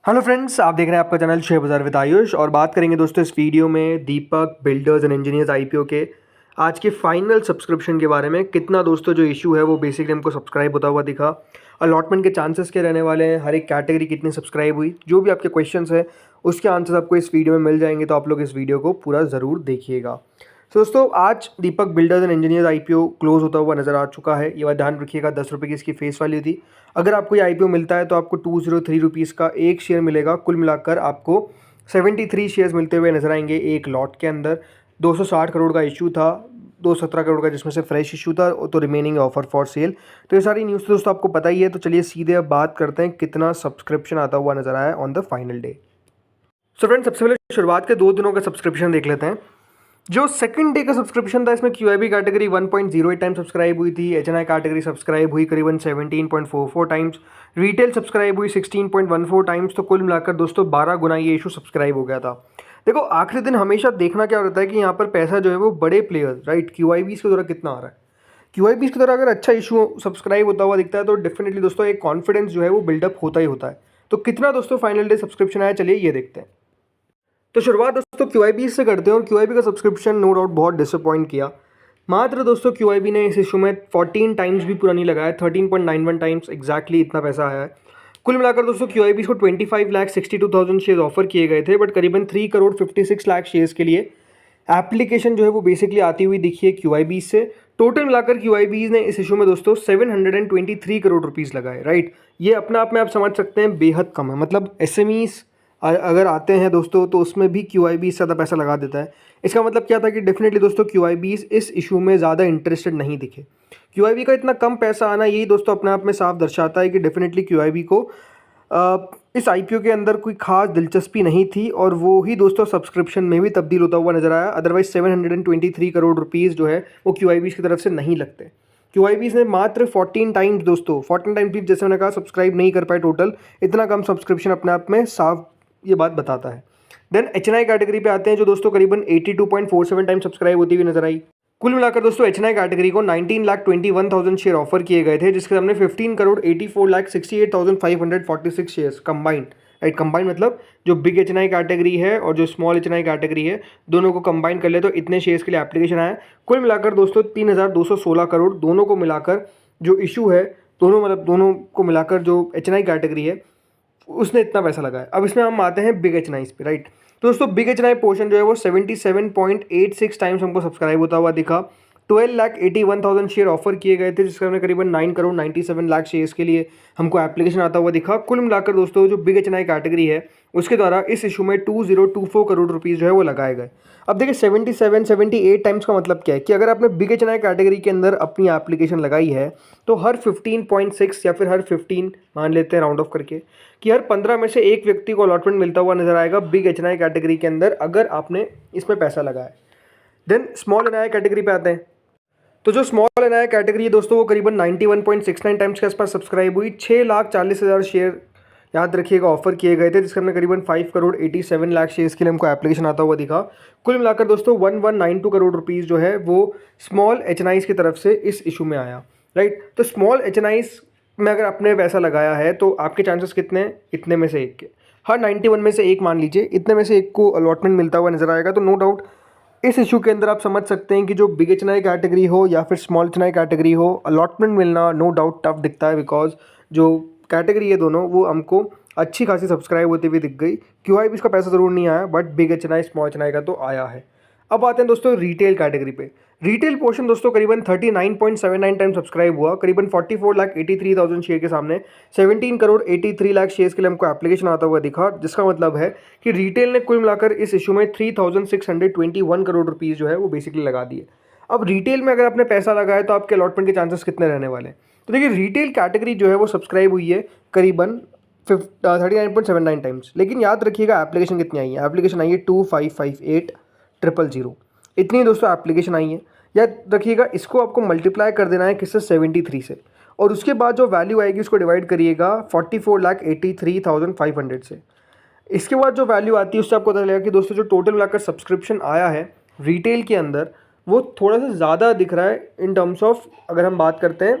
Hello friends, आप देख रहे हैं आपका चैनल शेयर बाजार विद आयुष और बात करेंगे दोस्तों इस वीडियो में दीपक बिल्डर्स एंड इंजीनियर्स आईपीओ के आज के फाइनल सब्सक्रिप्शन के बारे में। कितना दोस्तों जो इशू है वो बेसिकली हमको सब्सक्राइब होता हुआ दिखा, अलॉटमेंट के चांसेस क्या रहने वाले हैं, हर एक कैटेगरी कितनी सब्सक्राइब हुई, जो भी आपके क्वेश्चंस है उसके आंसर्स आपको इस वीडियो में मिल जाएंगे। तो आप लोग इस वीडियो को पूरा ज़रूर देखिएगा। तो दोस्तों आज Deepak builders and engineers IPO close होता हुआ नजर आ चुका है। ये बात ध्यान रखिएगा, 10 रुपये की इसकी फेस वैल्यू थी। अगर आपको ये आईपीओ मिलता है तो आपको 203 रुपीज़ का एक शेयर मिलेगा। कुल मिलाकर आपको 73 शेयर्स मिलते हुए नजर आएंगे एक लॉट के अंदर। 260 करोड़ का इशू था, 217 करोड़ का जिसमें से फ्रेश इशू था, तो रिमेनिंग ऑफर फॉर सेल। तो ये सारी न्यूज़ तो दोस्तों आपको पता ही है। तो चलिए सीधे अब बात करते हैं कितना सब्सक्रिप्शन आता हुआ नजर आया on the final day. So friends, सबसे पहले शुरुआत के 2 दिनों का सब्सक्रिप्शन देख लेते हैं। जो सेकंड डे का सब्सक्रिप्शन था इसमें क्यूआईबी कैटेगरी 1.08 टाइम सब्सक्राइब हुई थी, एचएनआई कैटेगरी सब्सक्राइब हुई करीबन 17.44 टाइम्स, रिटेल सब्सक्राइब हुई 16.14 टाइम्स। तो कुल मिलाकर दोस्तों 12 गुना ये इशू सब्सक्राइब हो गया था। देखो आखिरी दिन हमेशा देखना क्या रहता है कि यहाँ पर पैसा जो है वो बड़े प्लेयर्स राइट क्यूआईबीज के द्वारा कितना आ रहा है। क्यूआईबीज की तरह अगर अच्छा इशू सब्सक्राइब होता हुआ दिखता है तो डेफिनेटली दोस्तों एक कॉन्फिडेंस जो है वो बिल्डअप होता ही होता है। तो कितना दोस्तों फाइनल डे सब्सक्रिप्शन आया, चलिए ये देखते हैं। तो शुरुआत दोस्तों क्यूआईबी से करते हैं और क्यूआईबी का सब्सक्रिप्शन नो डाउट बहुत डिसअपॉइंट किया। मात्र दोस्तों क्यूआईबी ने इस इशू में 14 टाइम्स भी पूरा नहीं लगाया, 13.91 टाइम्स एग्जैक्टली इतना पैसा आया है। कुल मिलाकर दोस्तों क्यूआईबी को 25,62,000 शेयर ऑफर किए गए थे, बट करीबन 3 करोड़ 56 लाख शेयर्स के लिए एप्लीकेशन जो है वो बेसिकली आती हुई दिखी है क्यूआईबी से। टोटल मिलाकर क्यूआईबी ने इस इशू में दोस्तों 723 करोड़ रुपीज़ लगाए राइट। ये अपने आप में आप समझ सकते हैं बेहद कम है। मतलब एसएमईज अगर आते हैं दोस्तों तो उसमें भी क्यूआईबी ज़्यादा पैसा लगा देता है। इसका मतलब क्या था कि डेफिनेटली दोस्तों क्यूआईबी इस इशू में ज़्यादा इंटरेस्टेड नहीं दिखे। क्यूआईबी का इतना कम पैसा आना यही दोस्तों अपने आप में साफ दर्शाता है कि डेफिनेटली क्यूआईबी को इस आईपीओ के अंदर कोई खास दिलचस्पी नहीं थी और वो ही दोस्तों सब्सक्रिप्शन में भी तब्दील होता हुआ नजर आया। अदरवाइज 723 करोड़ रुपीज़ जो है वो क्यूआईबी की तरफ से नहीं लगते। क्यूआईबी ने मात्र 14 टाइम्स दोस्तों 14 टाइम्स भी जैसे मैंने कहा सब्सक्राइब नहीं कर पाए। टोटल इतना कम सब्सक्रिप्शन अपने आप में साफ ये बात बताता है। देन एचएनआई कैटेगरी पे आते हैं जो दोस्तों करीबन 82.47 टाइम सब्सक्राइब होती हुई नजर आई। कुल मिलाकर दोस्तों एचएनआई कैटेगरी को 19,21,000 शेयर ऑफर किए गए थे, जिसके सामने 15 crore 84,68,546 shares combined right. Combined मतलब जो बिग एचएनआई कैटेगरी है और जो स्मॉल एचएनआई कैटेगरी है दोनों को कंबाइन कर ले तो इतने शेयर्स के लिए एप्लीकेशन आया। कुल मिलाकर दोस्तों 3,216 करोड़ दोनों को मिलाकर जो इशू है, दोनों मतलब दोनों को मिलाकर जो एचएनआई कैटेगरी है उसने इतना पैसा लगाया। अब इसमें हम आते हैं बिग एच पे राइट। तो दोस्तों बिग एच पोर्शन जो है वो 77.86 टाइम्स हमको सब्सक्राइब होता हुआ दिखा। 12,81,000 शेयर ऑफर किए गए थे, जिसके हमने करीबन 9 करोड़ 97 लाख शेयर्स के लिए हमको एप्लीकेशन आता हुआ दिखा। कुल मिलाकर दोस्तों जो बिग एच कैटेगरी है उसके द्वारा इस इशू में 2024 करोड़ रुपीज़ जो है वो लगाए गए। अब देखिए 77 78 टाइम्स का मतलब क्या है कि अगर आपने बिग एच कैटेगरी के अंदर अपनी एप्लीकेशन लगाई है तो हर 15.6 या फिर हर 15 मान लेते हैं राउंड ऑफ करके कि हर 15 में से एक व्यक्ति को अलॉटमेंट मिलता हुआ नजर आएगा बिग एचएनआई कैटेगरी के अंदर अगर आपने इसमें पैसा लगाया। देन स्मॉल एनआई कैटेगरी पे आते हैं। तो जो स्मॉल एनआई कैटेगरी है दोस्तों वो करीबन 91.69 टाइम्स के आसपास सब्सक्राइब हुई। 6,40,000 शेयर याद रखिएगा ऑफर किए गए थे, जिसके हमने करीबन 5 करोड़ 87 लाख शेयर्स के लिए हमको एप्लीकेशन आता हुआ दिखा। कुल मिलाकर दोस्तों 1192 करोड़ रुपीज़ जो है वो स्मॉल एचएनआईज की तरफ से इस इशू में आया राइट। तो स्मॉल एचएनआईज में अगर आपने पैसा लगाया है तो आपके चांसेस कितने हैं, इतने में से एक के, हर 91 में से एक मान लीजिए, इतने में से एक को अलॉटमेंट मिलता हुआ नजर आएगा। तो नो डाउट इस इशू के अंदर आप समझ सकते हैं कि जो बिग एचएनआई कैटेगरी हो या फिर स्मॉल एचएनआई कैटेगरी हो, अलॉटमेंट मिलना नो डाउट टफ दिखता है। बिकॉज जो कैटेगरी है दोनों वो हमको अच्छी खासी सब्सक्राइब होती हुई दिख गई। क्यूआईबी इसका पैसा ज़रूर नहीं आया, but big HNI small HNI का तो आया है। अब आते हैं दोस्तों रिटेल कैटेगरी पे। रिटेल पोर्शन दोस्तों करीबन 39.79 टाइम सब्सक्राइब हुआ, करीबन 44,83,000 शेयर के सामने 17 करोड़ 83 लाख शेयर्स के लिए हमको एप्लीकेशन आता हुआ दिखा। जिसका मतलब है कि रिटेल ने कुल मिलाकर इस इशू में 3,621 करोड़ रुपीज़ जो है वो बेसिकली लगा दिए। अब रिटेल में अगर आपने पैसा लगाया तो आपके अलॉटमेंट के चांसेस कितने रहने वाले हैं। तो देखिए रिटेल कैटेगरी जो है वो सब्सक्राइब हुई है करीबन 39.79 टाइम्स, लेकिन याद रखिएगा एप्लीकेशन कितनी आई है। एप्लीकेशन आई है 2558,000। इतनी दोस्तों एप्लीकेशन आई है। याद रखिएगा इसको आपको मल्टीप्लाई कर देना है किससे, 73 से, और उसके बाद जो वैल्यू आएगी उसको डिवाइड करिएगा 44,83,500 से। इसके बाद जो वैल्यू आती है उससे आपको पता चलेगा कि दोस्तों जो टोटल मिलाकर सब्सक्रिप्शन आया है रिटेल के अंदर वो थोड़ा सा ज़्यादा दिख रहा है इन टर्म्स ऑफ, अगर हम बात करते हैं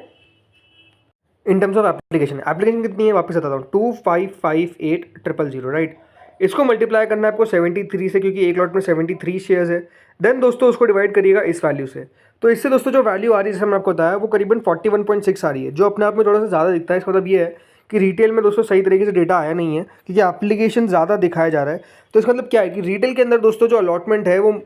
इन टर्म्स ऑफ एप्लीकेशन कितनी है वापस बताता हूँ, 2558,000, राइट। इसको मल्टीप्लाई करना है आपको 73 से, क्योंकि एक लॉट में 73 शेयर्स है। देन दोस्तों उसको डिवाइड करिएगा इस वैल्यू से। तो इससे दोस्तों जो वैल्यू आ रही है, जैसे मैंने आपको बताया, वो करीबन 41.6 आ रही है, जो अपने आप में थोड़ा सा ज़्यादा दिखता है। इसका मतलब ये है कि रिटेल में दोस्तों सही तरीके से डेटा आया नहीं है, क्योंकि एप्लीकेशन ज़्यादा दिखाया जा रहा है। तो इसका मतलब क्या है कि रिटेल के अंदर दोस्तों जो अलॉटमेंट है वो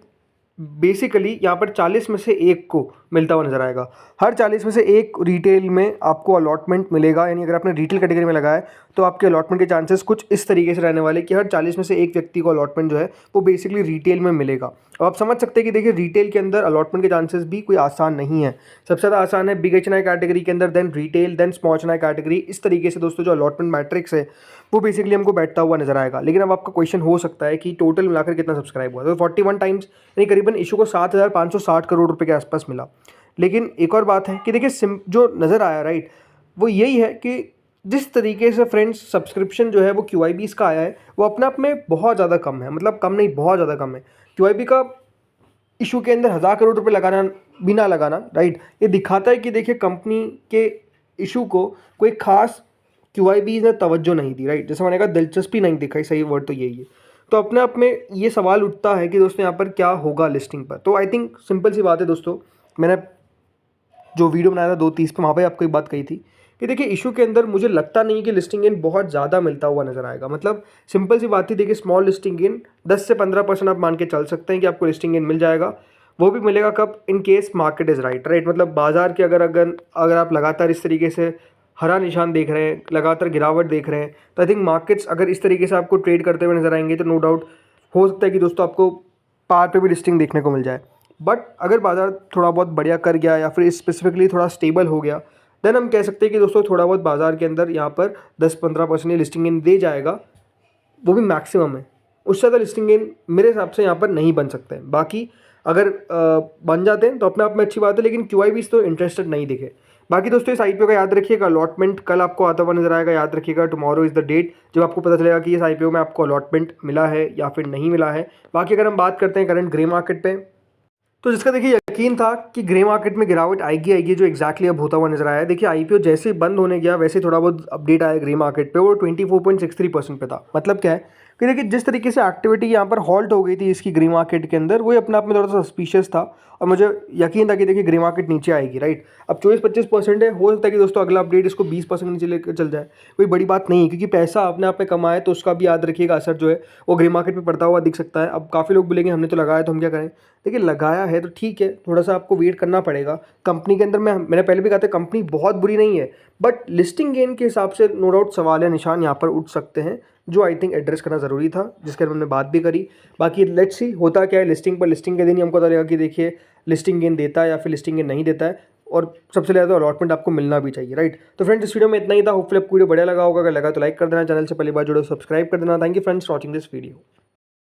बेसिकली यहाँ पर 40 में से एक को मिलता हुआ नजर आएगा। हर 40 में से एक रिटेल में आपको अलॉटमेंट मिलेगा, यानी अगर आपने रिटेल कैटेगरी में लगाया है तो आपके अलॉटमेंट के चांसेस कुछ इस तरीके से रहने वाले कि हर 40 में से एक व्यक्ति को अलॉटमेंट जो है वो बेसिकली रिटेल में मिलेगा। अब आप समझ सकते हैं कि देखिए रिटेल के अंदर अलॉटमेंट के चांसेस भी कोई आसान नहीं है। सबसे ज़्यादा आसान है बिग एच कैटेगरी के अंदर, then retail, then small H category. इस तरीके से दोस्तों जो अलॉटमेंट मैट्रिक्स है वो बेसिकली हमको बैठता हुआ नजर आएगा। लेकिन अब आपका क्वेश्चन हो सकता है कि टोटल मिलाकर कितना सब्सक्राइब हुआ, तो 41 टाइम्स यानी करीबन इशू को 7,560 करोड़ रुपए के आसपास मिला। लेकिन एक और बात है कि देखिए जो नज़र आया, राइट, वो यही है कि जिस तरीके से फ्रेंड्स सब्सक्रिप्शन जो है वो QIBs का आया है, वो अपने आप में बहुत ज़्यादा कम है। मतलब कम नहीं, बहुत ज़्यादा कम है। QIB का इशू के अंदर 1,000 करोड़ रुपए लगाना, बिना लगाना, राइट, ये दिखाता है कि देखिए कंपनी के इशू को कोई खास QIB ने तवज्जो नहीं दी, राइट। जैसे मैंने कहा, दिलचस्पी नहीं दिखाई, सही वर्ड तो यही है। तो अपने आप में ये सवाल उठता है कि दोस्तों यहाँ पर क्या होगा लिस्टिंग पर। तो आई थिंक सिंपल सी बात है दोस्तों, मैंने जो वीडियो बनाया था 2:30 पे, वहाँ पे आपको एक बात कही थी कि देखिए इशू के अंदर मुझे लगता नहीं है कि लिस्टिंग गेन बहुत ज़्यादा मिलता हुआ नजर आएगा। मतलब सिंपल सी बात थी, देखिए स्मॉल लिस्टिंग गेन 10 से 15% आप मान के चल सकते हैं कि आपको लिस्टिंग गेन मिल जाएगा। वो भी मिलेगा कब, in case market is right. मतलब बाजार के अगर आप लगातार इस तरीके से हरा निशान देख रहे हैं, लगातार गिरावट देख रहे हैं, तो आई थिंक मार्केट्स अगर इस तरीके से आपको ट्रेड करते हुए नजर आएंगे तो नो डाउट हो सकता है कि दोस्तों आपको पार पे भी लिस्टिंग देखने को मिल जाए। बट अगर बाजार थोड़ा बहुत बढ़िया कर गया या फिर स्पेसिफिकली थोड़ा स्टेबल हो गया, देन हम कह सकते हैं कि दोस्तों थोड़ा बहुत बाजार के अंदर यहाँ पर 10-15% लिस्टिंग गेन दे जाएगा, वो भी मैक्सिमम है। उससे ज़्यादा लिस्टिंग गेन मेरे हिसाब से यहाँ पर नहीं बन सकते हैं। बाकी अगर बन जाते हैं तो अपने आप में अच्छी बात है, लेकिन QIBs तो इंटरेस्टेड नहीं दिखे। बाकी दोस्तों इस IPO का याद रखिएगा, अलॉटमेंट कल आपको आता हुआ नजर आएगा। याद रखिएगा, टुमारो इज़ द डेट जब आपको पता चलेगा कि इस IPO में आपको अलॉटमेंट मिला है या फिर नहीं मिला है। बाकी अगर हम बात करते हैं करंट ग्रे मार्केट पे, तो जिसका देखिए यकीन था कि ग्रे मार्केट में गिरावट आएगी, जो एग्जैक्टली अब होता हुआ नजर आया है। देखिए IPO जैसे ही बंद होने गया वैसे थोड़ा बहुत अपडेट आया ग्रे मार्केट पे, वो 24.63% पे था। मतलब क्या है कि देखिए जिस तरीके से एक्टिविटी यहाँ पर हॉल्ट हो गई थी इसकी ग्रे मार्केट के अंदर, वो अपने आप में थोड़ा सा सस्पिशियस था। और मुझे यकीन था कि देखिए ग्रे मार्केट नीचे आएगी, राइट। अब 24-25% है, हो सकता है कि दोस्तों अगला अपडेट इसको 20% नीचे लेकर चल जाए। कोई बड़ी बात नहीं है, क्योंकि पैसा अपने आप में कमाए तो उसका भी याद रखिएगा असर जो है वो ग्रे मार्केट पर पड़ता हुआ दिख सकता है। अब काफ़ी लोग बोलेंगे हमने तो लगाया तो हम क्या करें। देखिए लगाया है तो ठीक है, थोड़ा सा आपको वेट करना पड़ेगा। कंपनी के अंदर मैंने पहले भी कहा था कंपनी बहुत बुरी नहीं है, बट लिस्टिंग गेन के हिसाब से नो डाउट सवाल या निशान यहाँ पर उठ सकते हैं, जो आई थिंक एड्रेस करना ज़रूरी था, जिसके बारे में बात भी करी। बाकी लेट्स सी होता क्या है लिस्टिंग पर। लिस्टिंग के दिन ही हमको पता लगेगा कि देखिए लिस्टिंग गेन देता है या फिर लिस्टिंग गेन नहीं देता है, और सबसे ज़्यादा अलॉटमेंट आपको मिलना भी चाहिए, राइट। तो फ्रेंड्स इस वीडियो में इतना ही था। होपफुली आपको वीडियो बढ़िया लगा होगा। अगर लगा तो लाइक कर देना, चैनल से पहली बार जुड़ो सब्सक्राइब कर देना। Thank you friends for watching this video.